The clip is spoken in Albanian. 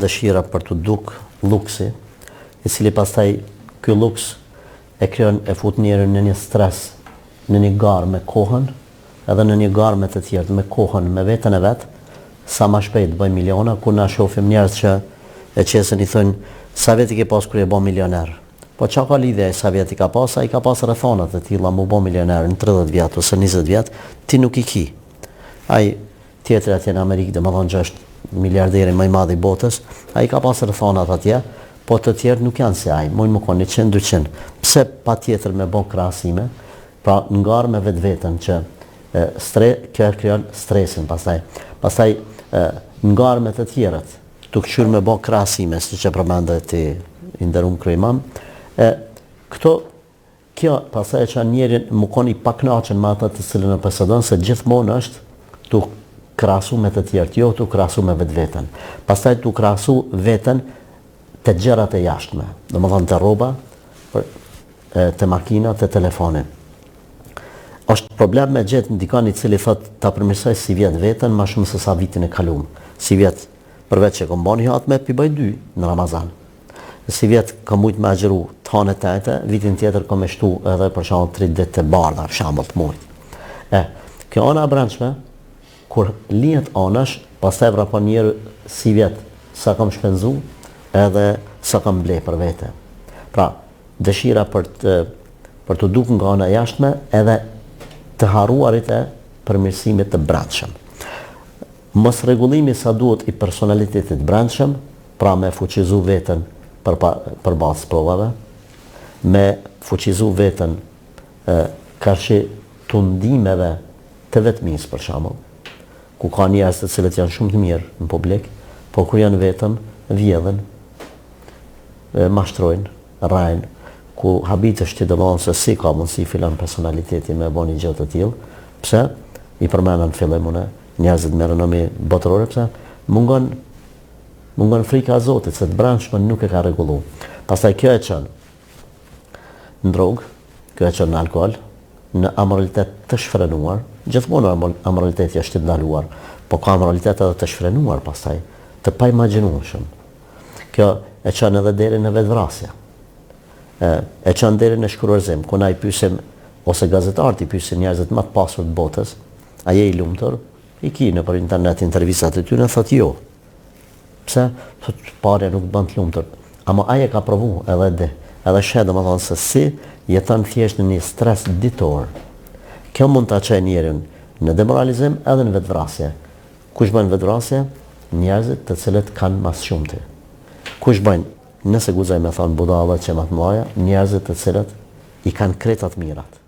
dëshira për të duk luksi, i cili pastaj ky luks e krijon e fut njerën në një stres, në një garë me kohën, edhe në një garë me të tjerë, me kohën, me veten e vet, sa më shpejt bëj miliona, ku na shohim njerëz që e qesën i thonë sa vjet i ke pas kur je bë milioner. Po çka ka lidhje sa vjet i ka pas, ai ka pas rrethona të tilla mu bë milioner në 30 vjet ose 20 vjet, ti nuk i ki. Ai tjetër atje në Amerikë, domethënë që është miliarderi më i madh i botës, ai ka pas rrethonat atje, po të tjerë nuk janë si ai, mund më koni 100-200. Pse patjetër me bë krahasime, pra ngar me vetveten që kjo krijon stresin pastaj. Pastaj ngar me të tjerët, tu këshyr me bë krahasime, siç e përmendë ti i nderuar kryemam. Kjo pastaj që njerin më koni pa kënaqur me atë të cilën e posedon, se gjithmonë është tu krahasu me të tjerët, jo tu krahasu me vetveten. Pastaj tu krahasu veten te gjërat e jashtme, domethënë te rroba, te makina, te telefoni. Është problem me gjetë ndikon i cili thot ta përmirësoj si vjet veten më shumë se sa vitin e kaluar. Si vjet përveç që kom bani hatë me pibaj 2 në Ramazan. Si vjet kam mujt me agjeru të hanet të vitin tjetër kom e shtu edhe për shembull 3 ditë të bardha, për shembull të mujt. Kjo ana e brendshme, kur lihet anash, pastaj vrapon njerë si vjet sa kam shpenzu edhe sa kam ble për vete. Pra, dëshira për të duk nga ana jashtme edhe të harruarit e përmirësimit të brendshëm. Mos rregullimi sa duhet i personalitetit brendshëm, pra me fuqizu veten për bazë provave, me fuqizu veten karshi të ndimeve të vetmis për shembull, ku ka njerëz të cilët janë shumë të mirë në publik, po kur janë vetëm vjedhen, mashtrojnë, rrajnë, ku habitesh ti domosdoshmë se si ka mundësi filan personaliteti me bën një gjë të tillë. Pse? I përmendën fillim unë, njerëzit me renomi botërore, pse? Mungon frika e Zotit, se të brendshmën nuk e ka rregulluar. Pastaj kjo e çon në drogë, kjo e çon në alkool, në amoralitet të shfrenuar. Gjithmonë amoraliteti është i ndaluar, po ka amoralitet edhe të shfrenuar pastaj, të paimagjinueshëm. Kjo e çon edhe deri në vetvrasje. E çon deri në shkruarzim, ku na i pyesim ose gazetarët i pyesin njerëzit më të pasur të botës, a je i lumtur? I ki nëpër internet intervistat e tyre, thotë jo. Pse? Thotë parja nuk bën të lumtur. Ama ai e ka provu edhe sheh domethënë se si jeton thjesht në një stres ditor. Kjo mund ta çojë njerin në demoralizim edhe në vetvrasje. Kush bën vetvrasje? Njerëzit të cilët kanë mas shumti. Kush bën, nëse guxoj me thonë budallat që më të mëdha, njerëzit të cilët i kanë kretat mirat.